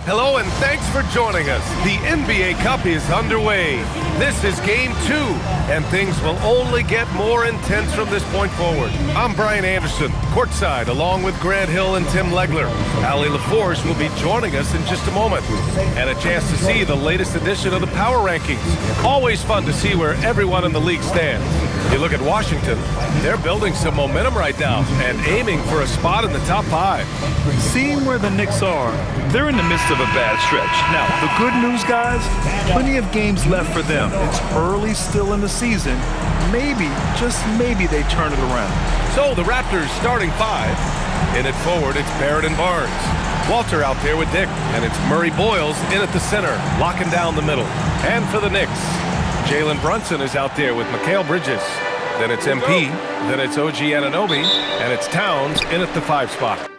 Hello and thanks for joining us. The NBA Cup is underway. This is Game 2, and things will only get more intense from this point forward. I'm Brian Anderson, courtside, along with Grant Hill and Tim Legler. Allie LaForge will be joining us in just a moment, and a chance to see the latest edition of the Power Rankings. Always fun to see where everyone in the league stands. You look at Washington, they're building some momentum right now and aiming for a spot in the top 5. Seeing where the Knicks are, they're in the midst of a bad stretch. Now, the good news, guys, plenty of games left for them. It's early still in the season. Maybe, just maybe, they turn it around. So the Raptors starting 5. In it forward, it's Barrett and Barnes. Walter out there with Dick, and it's Murray Boyles in at the center, locking down the middle. And for the Knicks, Jalen Brunson is out there with Mikal Bridges. Then it's MP, then it's OG Anunoby, and it's Towns in at the 5 spot.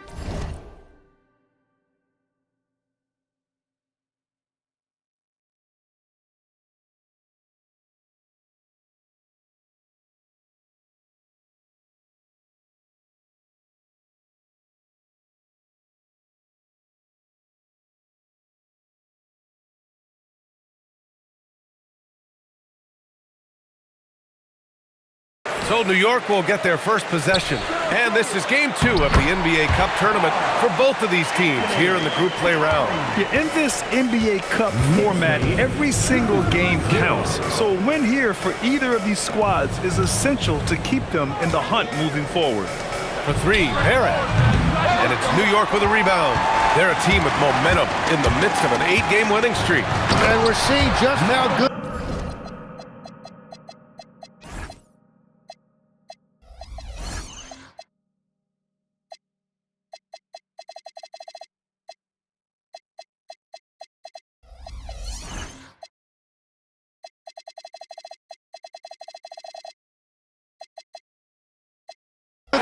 So New York will get their first possession. And this is Game 2 of the NBA Cup tournament for both of these teams here in the group play round. Yeah, in this NBA Cup format, every single game counts. So a win here for either of these squads is essential to keep them in the hunt moving forward. For 3, Barrett. And it's New York with a rebound. They're a team with momentum in the midst of an 8-game winning streak. And we're seeing just how good.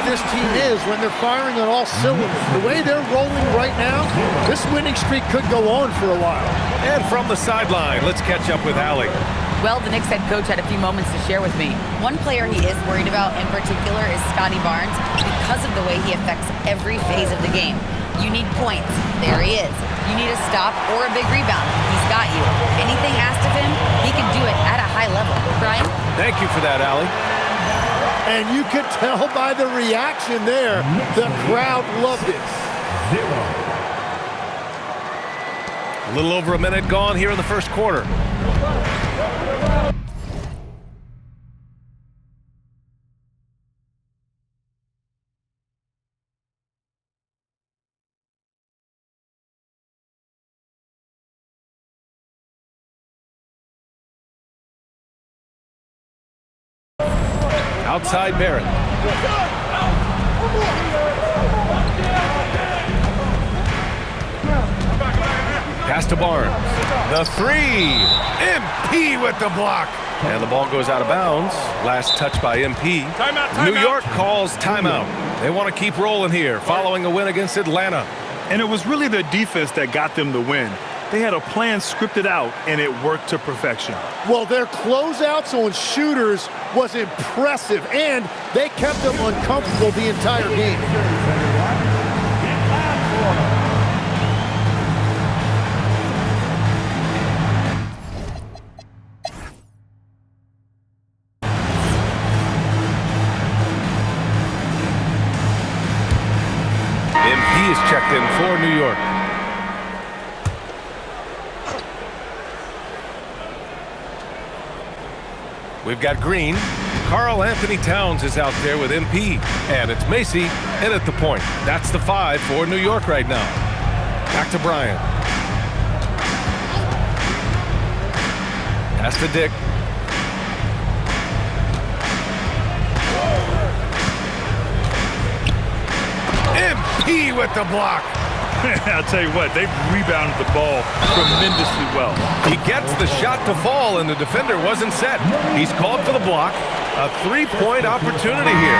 This team is when they're firing on all cylinders. The way they're rolling right now, this winning streak could go on for a while. And from the sideline, let's catch up with Allie. Well, the Knicks head coach had a few moments to share with me. One player he is worried about in particular is Scottie Barnes because of the way he affects every phase of the game. You need points. There he is. You need a stop or a big rebound. He's got you. Anything asked of him, he can do it at a high level. Brian? Thank you for that, Allie. And you could tell by the reaction there, the crowd loved it. A little over a minute gone here in the first quarter. Outside Barrett. Pass to Barnes. The 3. MP with the block. And the ball goes out of bounds. Last touch by MP. Timeout. New York calls timeout. They want to keep rolling here following a win against Atlanta. And it was really their defense that got them the win. They had a plan scripted out, and it worked to perfection. Well, their closeouts on shooters was impressive, and they kept them uncomfortable the entire game. MP is checked in for New York. We've got Green. Karl Anthony Towns is out there with MP. And it's Macy in at the point. That's the 5 for New York right now. Back to Bryant. Pass to Dick. MP with the block. I'll tell you what, they've rebounded the ball tremendously well. He gets the shot to fall, and the defender wasn't set. He's called for the block. A 3-point opportunity here.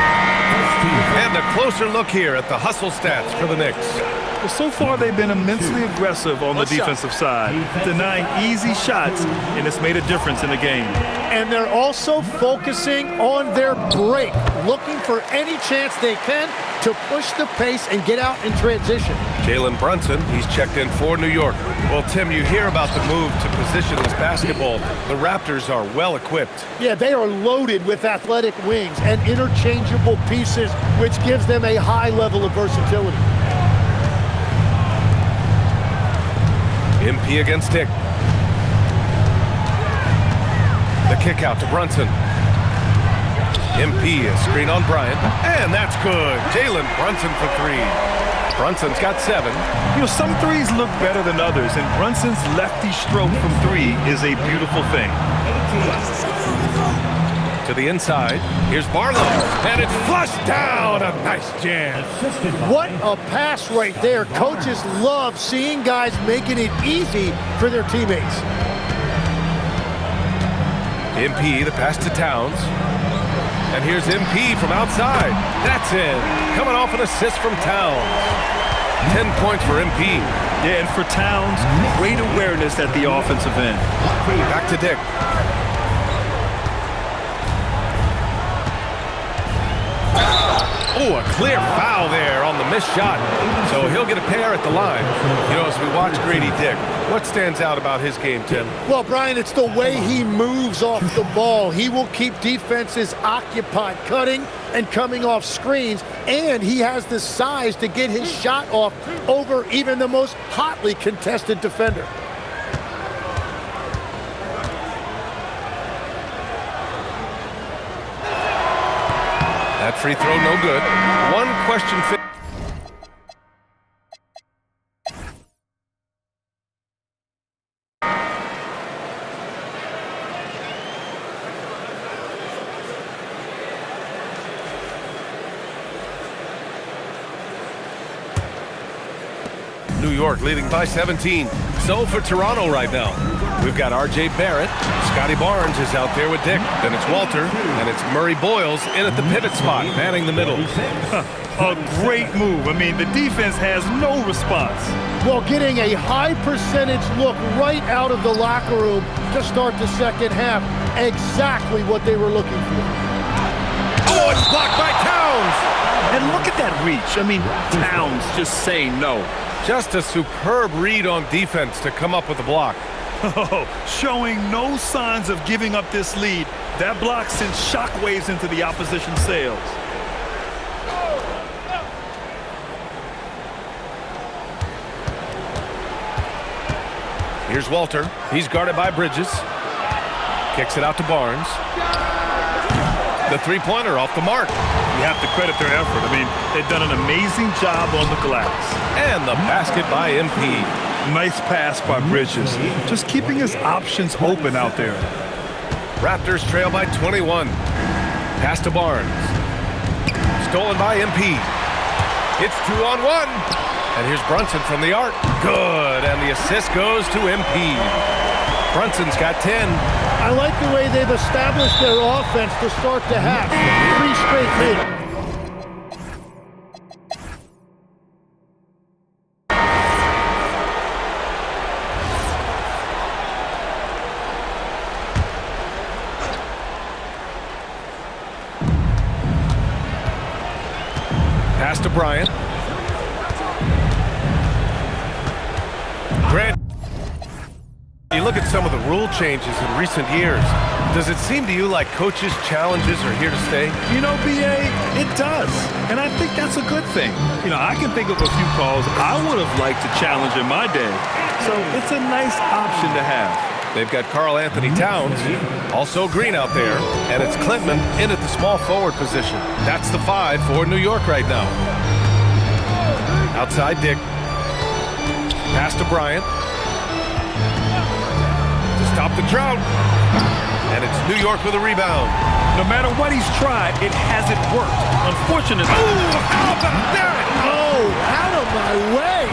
And a closer look here at the hustle stats for the Knicks. Well, so far they've been immensely aggressive on the defensive side, denying easy shots, and it's made a difference in the game. And they're also focusing on their break, looking for any chance they can to push the pace and get out in transition. Jalen Brunson, he's checked in for New York. Well, Tim, you hear about the move to positionless basketball. The Raptors are well equipped. Yeah, they are loaded with athletic wings and interchangeable pieces, which gives them a high level of versatility. MP against Dick. The kick out to Brunson. MP, a screen on Bryant, and that's good. Jalen Brunson for three. Brunson's got 7. You know, some threes look better than others, and Brunson's lefty stroke from 3 is a beautiful thing. To the inside, here's Barlow, and it's flushed down. A nice jam. What a pass right there. Coaches love seeing guys making it easy for their teammates. MP, the pass to Towns. And here's MP from outside. That's in. Coming off an assist from Towns. 10 points for MP. Yeah, and for Towns, great awareness at the offensive end. Back to Dick. Oh, a clear foul there on the missed shot. So he'll get a pair at the line. You know, as we watch Grady Dick, what stands out about his game, Tim? Well, Brian, it's the way he moves off the ball. He will keep defenses occupied, cutting and coming off screens, and he has the size to get his shot off over even the most hotly contested defender. That free throw no good. One question. New York leading by 17. So for Toronto right now, we've got R.J. Barrett. Scotty Barnes is out there with Dick. Then it's Walter, and it's Murray Boyles in at the pivot spot, manning the middle. A great move. I mean, the defense has no response. Well, getting a high percentage look right out of the locker room to start the second half. Exactly what they were looking for. Oh, it's blocked by Towns! And look at that reach. I mean, Towns just say no. Just a superb read on defense to come up with the block. Oh, showing no signs of giving up this lead. That block sends shockwaves into the opposition sails. Here's Walter. He's guarded by Bridges. Kicks it out to Barnes. The three-pointer off the mark. You have to credit their effort. I mean, they've done an amazing job on the glass. And the basket by MP. Nice pass by Bridges. Just keeping his options open out there. Raptors trail by 21. Pass to Barnes. Stolen by MP. It's 2-on-1. And here's Brunson from the arc. Good. And the assist goes to MP. Brunson's got 10. I like the way they've established their offense to start the half. 3 straight lead. Pass to Bryant. Grant. You look at some of the rule changes in recent years. Does it seem to you like coaches' challenges are here to stay? You know, B.A., it does. And I think that's a good thing. You know, I can think of a few calls I would have liked to challenge in my day. So it's a nice option to have. They've got Karl Anthony Towns, also Green out there, and it's Klintman in at the small forward position. That's the 5 for New York right now. Outside Dick. Pass to Bryant. To stop the drought. And it's New York with a rebound. No matter what he's tried, it hasn't worked. Unfortunately. Ooh, how about that? Oh, out of my way.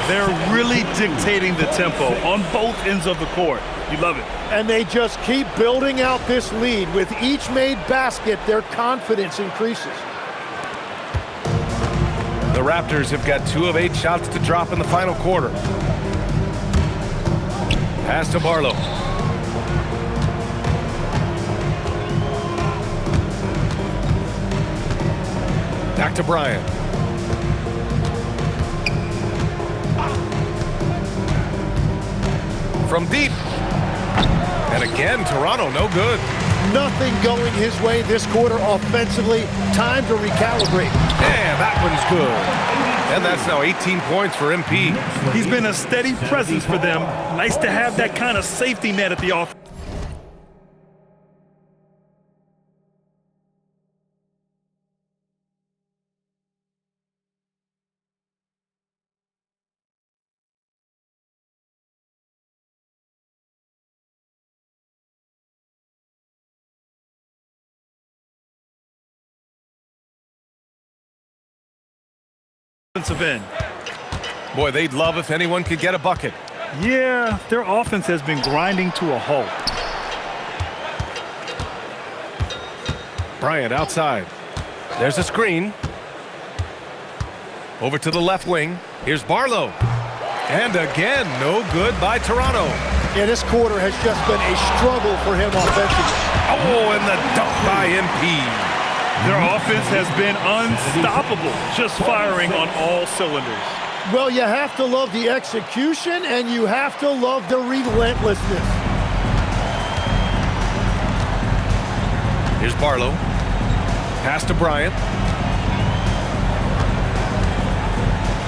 They're really dictating the tempo on both ends of the court. You love it. And they just keep building out this lead. With each made basket, their confidence increases. The Raptors have got 2 of 8 shots to drop in the final quarter. Pass to Barlow. Back to Bryant. From deep. And again, Toronto no good. Nothing going his way this quarter offensively. Time to recalibrate. And that one's good. And that's now 18 points for MP. He's been a steady presence for them. Nice to have that kind of safety net at the offense. End. Boy, they'd love if anyone could get a bucket. Yeah, their offense has been grinding to a halt. Bryant outside. There's a screen. Over to the left wing. Here's Barlow. And again, no good by Toronto. Yeah, this quarter has just been a struggle for him offensively. Oh, and the dunk by MP. Their offense has been unstoppable, just firing on all cylinders. Well, you have to love the execution, and you have to love the relentlessness. Here's Barlow. Pass to Bryant.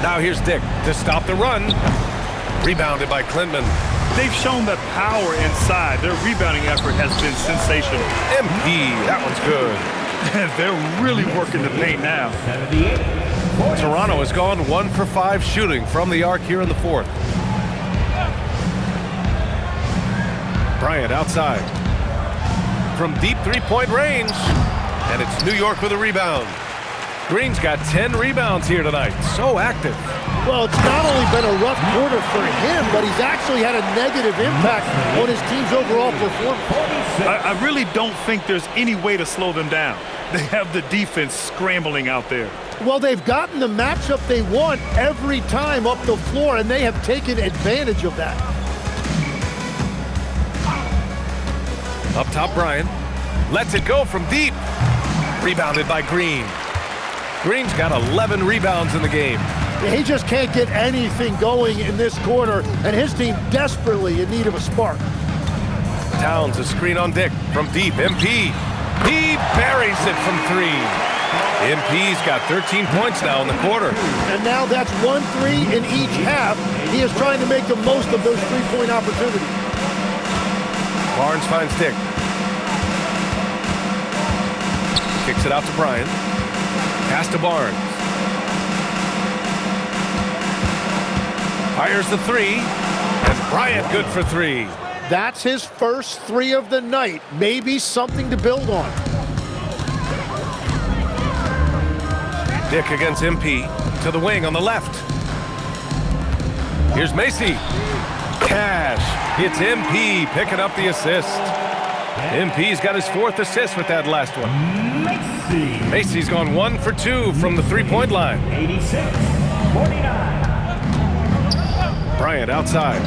Now here's Dick to stop the run. Rebounded by Klintman. They've shown that power inside. Their rebounding effort has been sensational. MP, that one's good. They're really working the paint now. Toronto has gone 1 for 5 shooting from the arc here in the fourth. Bryant outside. From deep three-point range. And it's New York with a rebound. Green's got 10 rebounds here tonight. So active. Well, it's not only been a rough quarter for him, but he's actually had a negative impact on his team's overall performance. I really don't think there's any way to slow them down. They have the defense scrambling out there. Well, they've gotten the matchup they want every time up the floor, and they have taken advantage of that. Up top, Bryant. Lets it go from deep. Rebounded by Green. Green's got 11 rebounds in the game. He just can't get anything going in this quarter, and his team desperately in need of a spark. Towns a screen on Dick from deep. MP. He buries it from 3. MP's got 13 points now in the quarter. And now that's 1-3 in each half. He is trying to make the most of those three-point opportunities. Barnes finds Dick. Kicks it out to Bryant. Pass to Barnes. Fires the 3. And Bryant good for 3. That's his first 3 of the night. Maybe something to build on. Dick against MP. To the wing on the left. Here's Macy. Cash. It's MP picking up the assist. MP's got his 4th assist with that last one. Macy's gone 1 for 2 from the three-point line. 86-49. Bryant outside.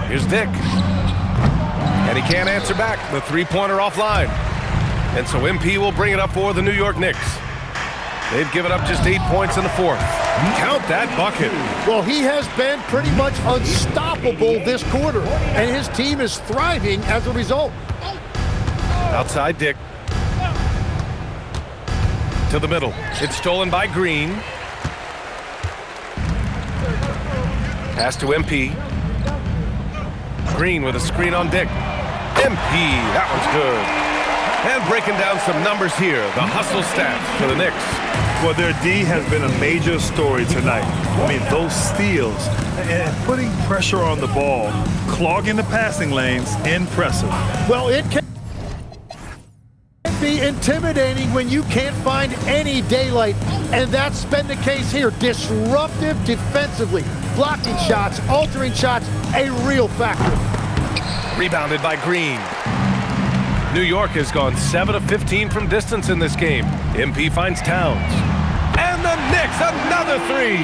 Here's Dick. And he can't answer back. The three-pointer offline. And so MP will bring it up for the New York Knicks. They've given up just 8 points in the fourth. Count that bucket. Well, he has been pretty much unstoppable this quarter, and his team is thriving as a result. Outside Dick. To the middle. It's stolen by Green. Pass to MP. Green with a screen on Dick. MP, that one's good. And breaking down some numbers here, the hustle stats for the Knicks. Well, their D has been a major story tonight. I mean, those steals and putting pressure on the ball, clogging the passing lanes, impressive. Well, it can be intimidating when you can't find any daylight, and that's been the case here. Disruptive defensively, blocking shots, altering shots, a real factor. Rebounded by Green. New York has gone 7 of 15 from distance in this game. MP finds Towns. And the Knicks, another 3.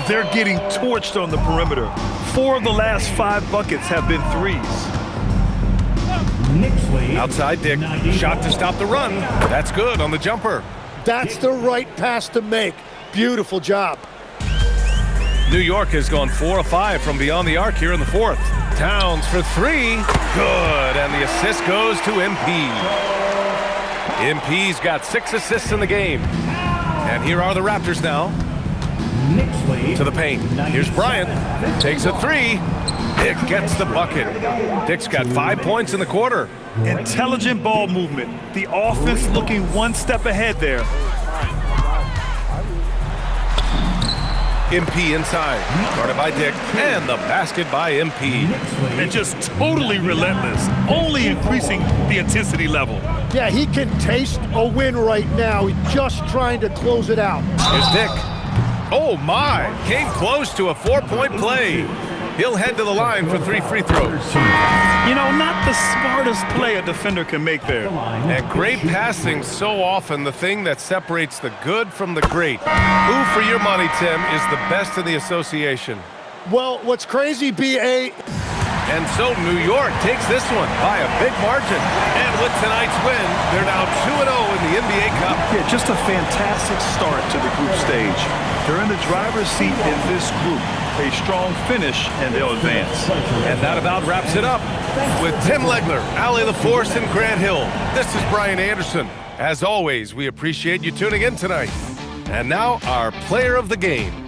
They're getting torched on the perimeter. 4 of the last 5 buckets have been threes. Outside Dick, shot to stop the run. That's good on the jumper. That's the right pass to make. Beautiful job. New York has gone 4 of 5 from beyond the arc here in the fourth. Towns for 3. Good, and the assist goes to MP. MP's got 6 assists in the game. And here are the Raptors now. To the paint. Here's Bryant. Takes a 3. Dick gets the bucket. Dick's got 5 points in the quarter. Intelligent ball movement. The offense looking one step ahead there. MP inside. Guarded by Dick. And the basket by MP. And just totally relentless. Only increasing the intensity level. Yeah, he can taste a win right now. He's just trying to close it out. Here's Dick. Oh my! Came close to a 4-point play. He'll head to the line for 3 free throws. You know, not the smartest play a defender can make there. And great passing, so often the thing that separates the good from the great. Who, for your money, Tim, is the best in the association? Well, what's crazy, B.A. And so New York takes this one by a big margin. And with tonight's win, they're now 2-0 in the NBA Cup. Yeah, just a fantastic start to the group stage. They're in the driver's seat in this group. A strong finish, and they'll advance. And that about wraps it up. With Tim Legler, Allie LaForce, and Grant Hill, this is Brian Anderson. As always, we appreciate you tuning in tonight. And now, our player of the game.